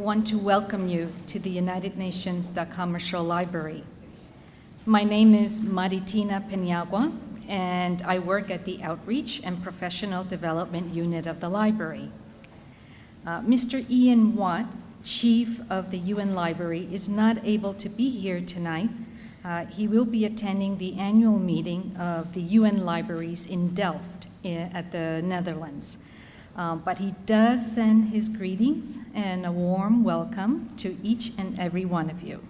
want to welcome you to the United Nations Commercial Library. My name is Maritina Paniaga, and I work at the Outreach and Professional Development Unit of the library. Mr. Ian Watt, Chief of the UN Library, is not able to be here tonight. He will be attending the annual meeting of the UN Libraries in Delft at the Netherlands. But he does send his greetings and a warm welcome to each and every one of you.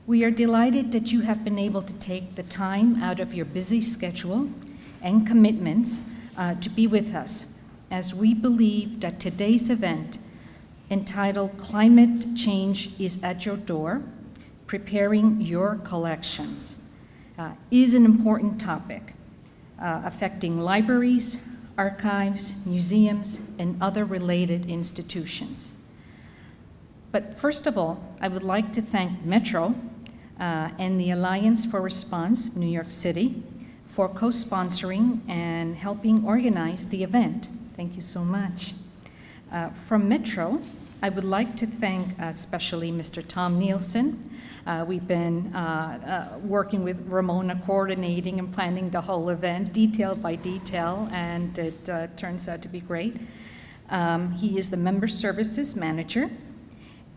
We are delighted that you have been able to take the time out of your busy schedule and commitments to be with us, as we believe that today's event, entitled Climate Change is at Your Door, Preparing Your Collections, is an important topic affecting libraries, archives, museums, and other related institutions. But first of all, I would like to thank Metro and the Alliance for Response, New York City, for co-sponsoring and helping organize the event. Thank you so much. From Metro, I would like to thank especially Mr. Tom Nielsen. We've been working with Ramona, coordinating and planning the whole event, detail by detail, and it turns out to be great. He is the Member Services Manager,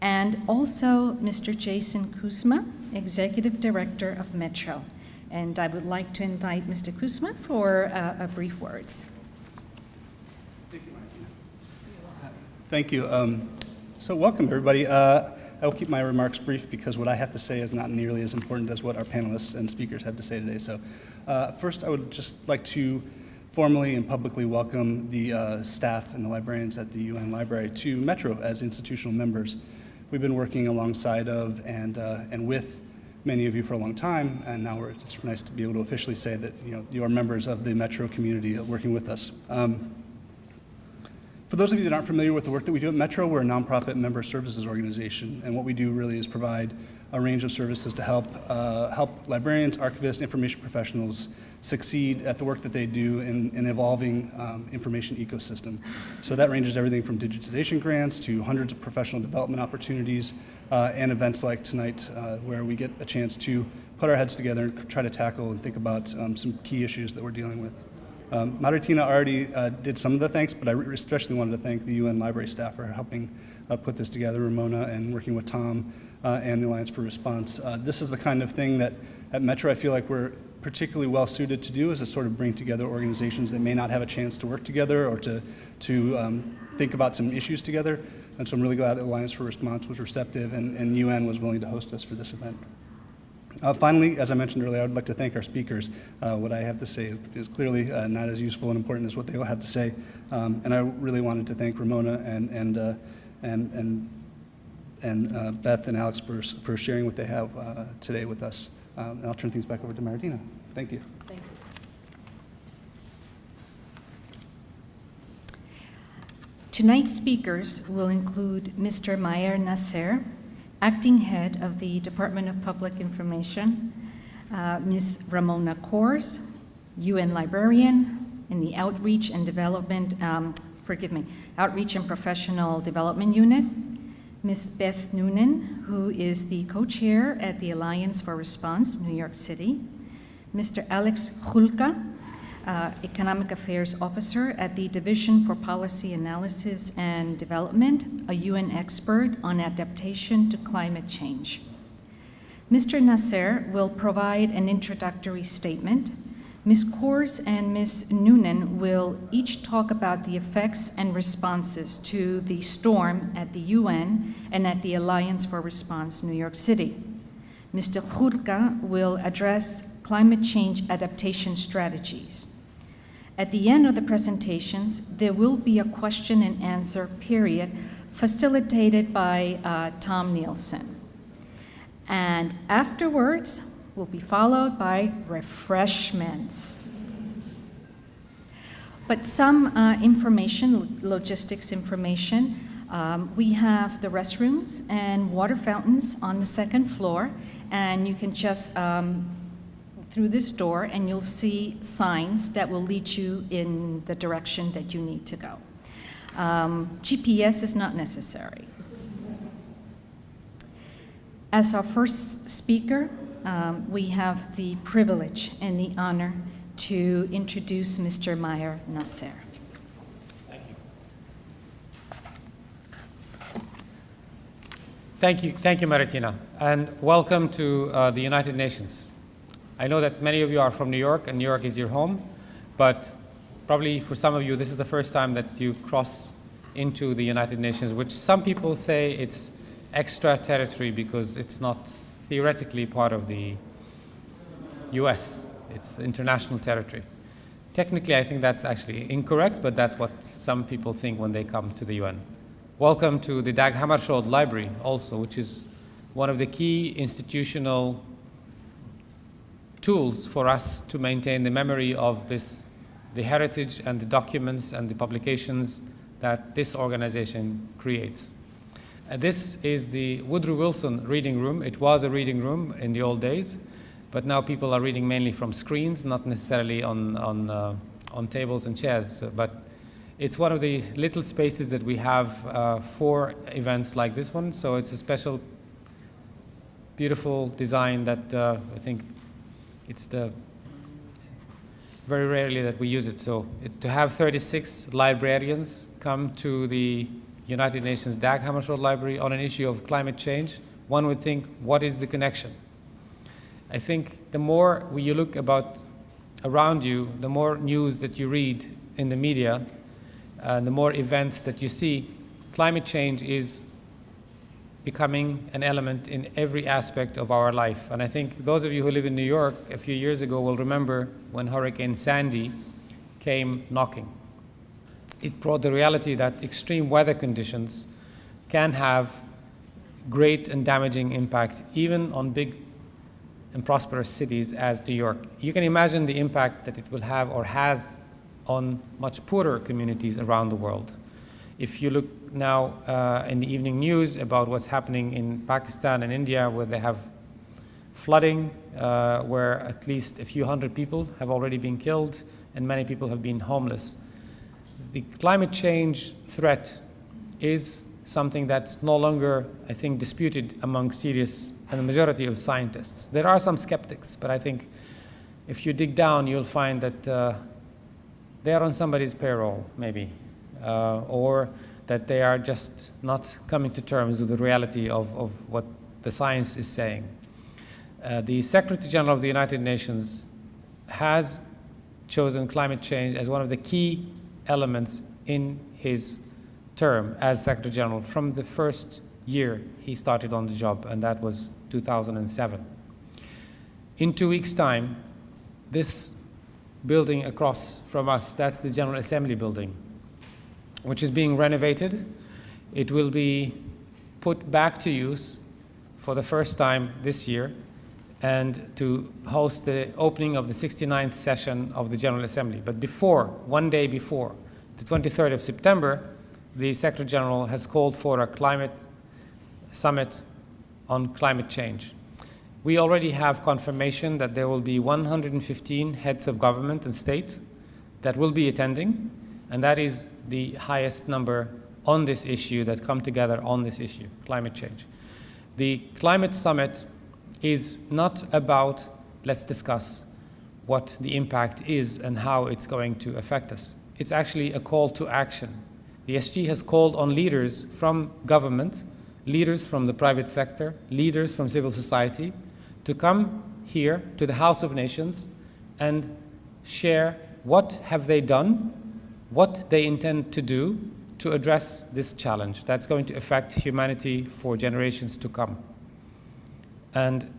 and also Mr. Jason Kuzma, Executive Director of Metro. And I would like to invite Mr. Kuzma for a brief words. Thank you, Maritina. Thank you. So welcome, everybody. I will keep my remarks brief because what I have to say is not nearly as important as what our panelists and speakers have to say today. So first, I would just like to formally and publicly welcome the staff and the librarians at the UN Library to Metro as institutional members. We've been working alongside of and with many of you for a long time, and now it's nice to be able to officially say that you are members of the Metro community working with us. For those of you that aren't familiar with the work that we do at Metro, we're a nonprofit member services organization, and what we do really is provide a range of services to help librarians, archivists, information professionals succeed at the work that they do in an evolving information ecosystem. So that ranges everything from digitization grants to hundreds of professional development opportunities and events like tonight where we get a chance to put our heads together and try to tackle and think about some key issues that we're dealing with. Maritina already did some of the thanks, but I especially wanted to thank the UN Library staff for helping put this together, Ramona, and working with Tom and the Alliance for Response. This is the kind of thing that at Metro I feel like we're particularly well suited to do, is to sort of bring together organizations that may not have a chance to work together or to think about some issues together. And so I'm really glad that Alliance for Response was receptive and UN was willing to host us for this event. Finally, as I mentioned earlier, I would like to thank our speakers. What I have to say is clearly not as useful and important as what they will have to say. And I really wanted to thank Ramona and Beth and Alex for sharing what they have today with us. And I'll turn things back over to Maritina. Thank you. Thank you. Tonight's speakers will include Mr. Maher Nasser, Acting Head of the Department of Public Information, Ms. Ramona Kors, UN Librarian in the Outreach and Outreach and Professional Development Unit, Ms. Beth Noonan, who is the co-chair at the Alliance for Response, New York City, Mr. Alex Hulka, Economic Affairs Officer at the Division for Policy Analysis and Development, a UN expert on adaptation to climate change. Mr. Nasser will provide an introductory statement. Ms. Kors and Ms. Noonan will each talk about the effects and responses to the storm at the UN and at the Alliance for Response, New York City. Mr. Hulka will address climate change adaptation strategies. At the end of the presentations, there will be a question and answer period facilitated by Tom Nielsen. And afterwards will be followed by refreshments. But some information, logistics information. We have the restrooms and water fountains on the second floor, and you can just through this door and you'll see signs that will lead you in the direction that you need to go. GPS is not necessary. As our first speaker, we have the privilege and the honor to introduce Mr. Maher Nasser. Thank you, Maritina, and welcome to the United Nations. I know that many of you are from New York, and New York is your home, but probably for some of you, this is the first time that you cross into the United Nations, which some people say it's extra territory because it's not theoretically part of the US. It's international territory. Technically, I think that's actually incorrect, but that's what some people think when they come to the UN. Welcome to the Dag Hammarskjöld Library also, which is one of the key institutional tools for us to maintain the memory of this, the heritage and the documents and the publications that this organization creates. This is the Woodrow Wilson reading room. It was a reading room in the old days, but now people are reading mainly from screens, not necessarily on tables and chairs. But it's one of the little spaces that we have for events like this one. So it's a special, beautiful design that I think it's very rarely that we use it. So to have 36 librarians come to the United Nations Dag Hammarskjöld Library on an issue of climate change, one would think, what is the connection? I think the more you look around you, the more news that you read in the media, and the more events that you see, climate change is becoming an element in every aspect of our life. And I think those of you who live in New York a few years ago will remember when Hurricane Sandy came knocking. It brought the reality that extreme weather conditions can have great and damaging impact even on big and prosperous cities as New York. You can imagine the impact that it will have or has on much poorer communities around the world. If you look now in the evening news about what's happening in Pakistan and India, where they have flooding, where at least a few hundred people have already been killed and many people have been homeless. The climate change threat is something that's no longer, I think, disputed among serious and the majority of scientists. There are some skeptics, but I think if you dig down, you'll find that they are on somebody's payroll, maybe, or that they are just not coming to terms with the reality of what the science is saying. The Secretary General of the United Nations has chosen climate change as one of the key elements in his term as Secretary General from the first year he started on the job, and that was 2007. In 2 weeks' time, this building across from us, that's the General Assembly building, which is being renovated. It will be put back to use for the first time this year and to host the opening of the 69th session of the General Assembly. But before, one day before, the 23rd of September, the Secretary General has called for a climate summit on climate change. We already have confirmation that there will be 115 heads of government and state that will be attending, and that is the highest number on this issue that come together on this issue, climate change. The climate summit is not about, let's discuss what the impact is and how it's going to affect us. It's actually a call to action. The SG has called on leaders from government, leaders from the private sector, leaders from civil society to come here to the House of Nations and share what have they done, what they intend to do to address this challenge that's going to affect humanity for generations to come. And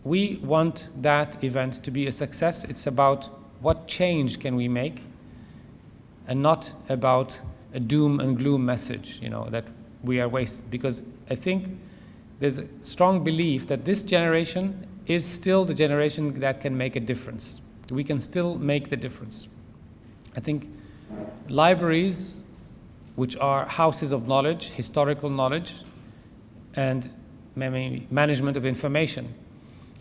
we want that event to be a success. It's about what change can we make and not about a doom and gloom message, that we are wasted. Because I think there's a strong belief that this generation is still the generation that can make a difference. We can still make the difference. I think libraries, which are houses of knowledge, historical knowledge, and management of information,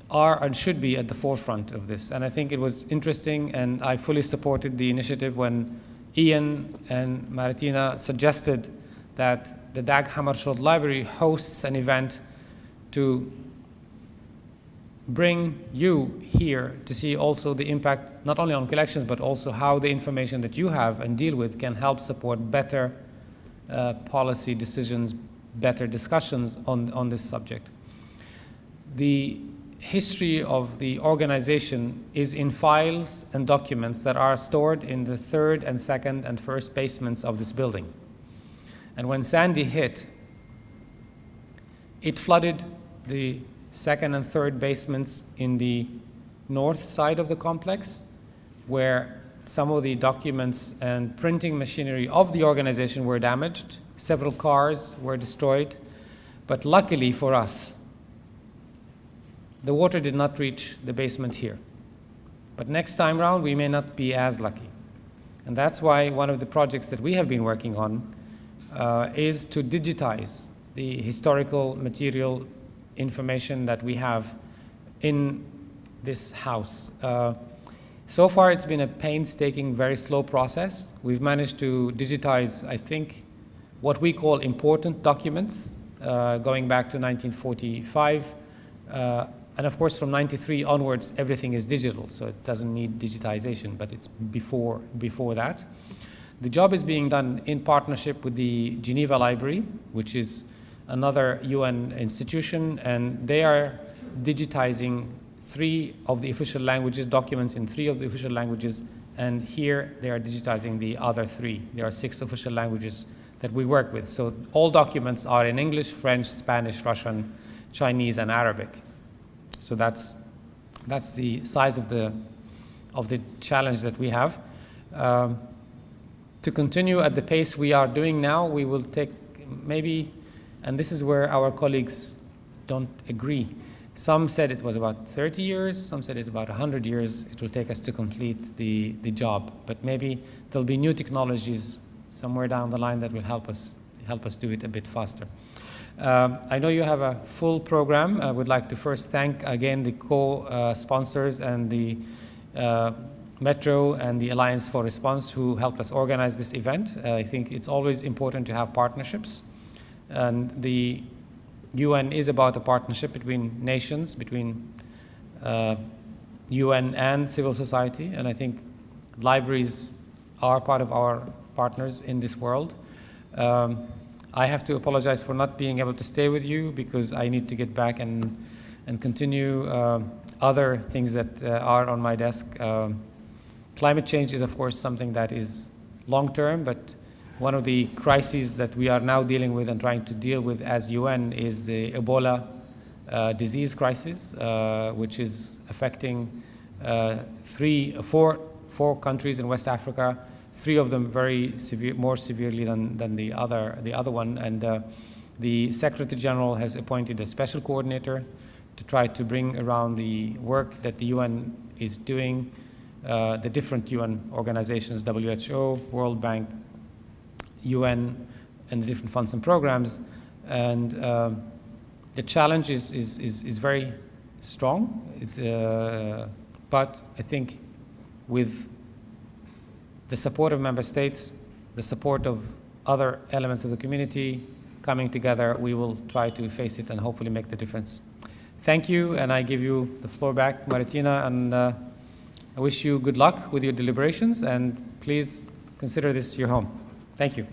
are and should be at the forefront of this. And I think it was interesting, and I fully supported the initiative when Ian and Maritina suggested that the Dag Hammarskjöld Library hosts an event to bring you here to see also the impact not only on collections but also how the information that you have and deal with can help support better policy decisions, better discussions on this subject. The history of the organization is in files and documents that are stored in the third and second and first basements of this building. And when Sandy hit, it flooded the second and third basements in the north side of the complex, where some of the documents and printing machinery of the organization were damaged. Several cars were destroyed. But luckily for us, the water did not reach the basement here. But next time round, we may not be as lucky. And that's why one of the projects that we have been working on is to digitize the historical material information that we have in this house. So far, it's been a painstaking, very slow process. We've managed to digitize, I think, what we call important documents, going back to 1945. And of course, from 93 onwards, everything is digital, so it doesn't need digitization, but it's before that. The job is being done in partnership with the Geneva Library, which is another UN institution, and they are digitizing 3 of the official languages, documents in 3 of the official languages, and here they are digitizing the other 3. There are 6 official languages that we work with. So all documents are in English, French, Spanish, Russian, Chinese, and Arabic. So that's the size of the challenge that we have. To continue at the pace we are doing now, we will take maybe, and this is where our colleagues don't agree. Some said it was about 30 years, some said it's about 100 years it will take us to complete the job. But maybe there'll be new technologies somewhere down the line that will help us do it a bit faster. I know you have a full program. I would like to first thank again the co-sponsors and the Metro and the Alliance for Response who helped us organize this event. I think it's always important to have partnerships. And the UN is about a partnership between nations, between UN and civil society. And I think libraries are part of our partners in this world. I have to apologize for not being able to stay with you because I need to get back and continue other things that are on my desk. Climate change is, of course, something that is long-term, but one of the crises that we are now dealing with and trying to deal with as UN is the Ebola disease crisis, which is affecting 4 countries in West Africa. 3 of them very severe, more severely than the other one, and the Secretary General has appointed a special coordinator to try to bring around the work that the UN is doing, the different UN organizations, WHO, World Bank, UN, and the different funds and programs, and the challenge is very strong. It's but I think with the support of member states, the support of other elements of the community coming together, we will try to face it and hopefully make the difference. Thank you, and I give you the floor back, Maritina, and I wish you good luck with your deliberations, and please consider this your home. Thank you.